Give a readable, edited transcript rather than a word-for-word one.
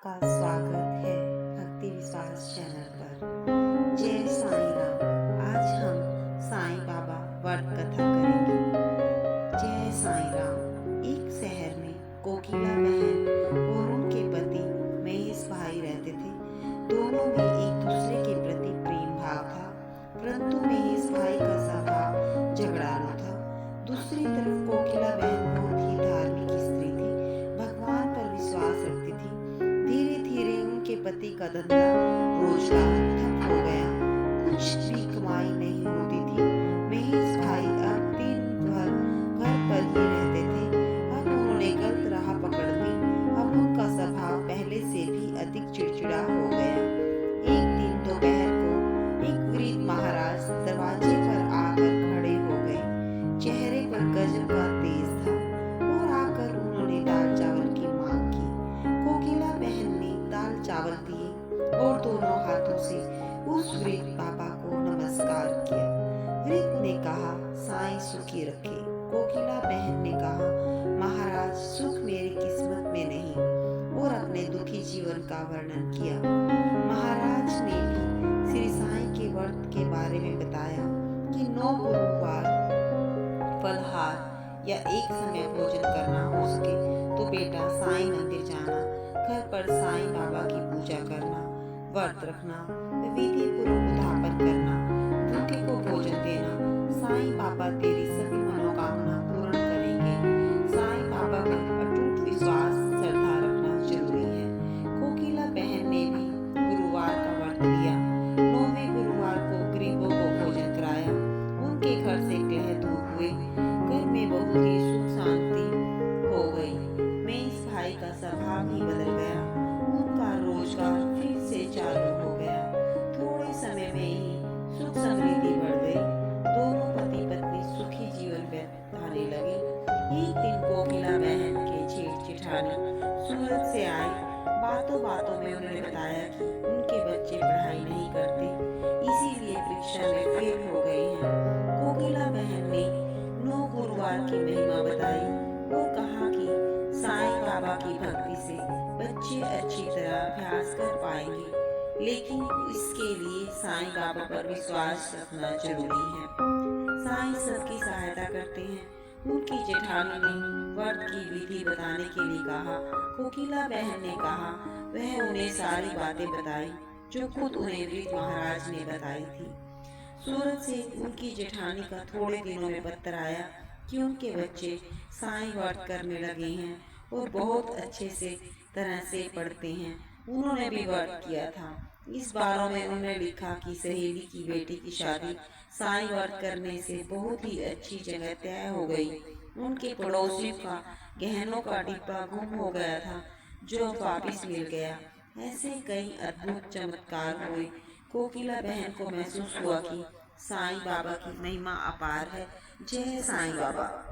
आपका स्वागत है भक्ति विश्वास चैनल पर। जय साईं राम। आज हम साईं बाबा व्रत कथा करेंगे। जय साईं राम। एक शहर में कोकिला बहन और उनके पति महेश भाई रहते थे। दोनों में एक दूसरे के प्रति प्रेम भाव था, परंतु महेश भाई का स्वभाव झगड़ालू था। दूसरी तरफ कोकिला बहन बहुत ही धार्मिक स्त्री थी, भगवान पर विश्वास रखती थी। धीरे धीरे उनके पति का धंधा रोजगार ठप हो गया, कुछ भी कमाई नहीं होती थी। महेश भाई अब दिन भर घर पर ही रहते थे। अब उन्होंने गलत राह पकड़ ली। अब उनका स्वभाव पहले से भी अधिक चिड़चिड़ा हो गया। एक दिन दोपहर को एक वृद्ध महाराज दरवाजे पर आकर खड़े हो गए। चेहरे पर गजब का तेज था और आकर उन्होंने दाल चावल की मांग की। कोकिला बहन ने दाल चावल दिए और दोनों हाथों से उस वृद्ध बाबा को नमस्कार किया। वृद्ध ने कहा, साईं सुखी रखे। कोकिला बहन ने कहा, महाराज सुख मेरी किस्मत में नहीं, और अपने दुखी जीवन का वर्णन किया। महाराज ने भी श्री साईं के व्रत के बारे में बताया कि 9 गुरुवार फलहार या एक समय भोजन करना हो सके तो बेटा साईं मंदिर जाना, घर पर साईं बाबा की पूजा करना, व्रत रखना, विधि पूर्वक उद्यापन करना, भूखे को भोजन देना। साईं बाबा तेरी सभी मनोकामना पूर्ण करेंगे। साईं बाबा पर अटूट विश्वास श्रद्धा रखना जरूरी है। कोकिला बहन ने भी गुरुवार का व्रत लिया। 9वें गुरुवार को गरीबों को भोजन कराया। उनके घर से कलह दूर हुए। घर में बहुत ही सुख शांति हो गई। महेश भाई का स्वभाव ही बदल गया। उनका रोजगार फिर से चालू हो गया। थोड़े समय में ही सुख समृद्धि बढ़ गई। दोनों पति पत्नी सुखी जीवन बिताने लगे। एक दिन कोकिला बहन के जेठ जेठानी सूरत से आए। बातों बातों में उन्होंने बताया कि उनके बच्चे पढ़ाई नहीं करते, इसीलिए परीक्षा में फेल हो गए हैं। कोकिला बहन ने 9 गुरुवार की महिमा बताई और कहा कि साईं बाबा की भक्ति से बच्चे अच्छी तरह अभ्यास कर पाएंगे, लेकिन इसके लिए साईं बाबा पर विश्वास रखना जरूरी है। साईं सबकी सहायता करते हैं। उनकी जेठानी ने व्रत की विधि बताने के लिए कहा। कोकिला बहन ने कहा वह उन्हें सारी बातें बताई जो खुद उन्हें वृद्ध महाराज ने बताई थी। सूरत से उनकी जेठानी का थोड़े दिनों में पत्र आया कि उनके बच्चे साईं व्रत करने लगे हैं और बहुत अच्छे से तरह से पढ़ते हैं। उन्होंने भी व्रत किया था। इस बारे में उन्होंने लिखा कि सहेली की बेटी की शादी साईं व्रत करने से बहुत ही अच्छी जगह तय हो गई। उनके पड़ोसियों का गहनों का डिब्बा गुम हो गया था, जो वापस मिल गया। ऐसे कई अद्भुत चमत्कार हुए। कोकिला बहन को महसूस हुआ कि साईं बाबा की महिमा अपार है। जय साईं बाबा।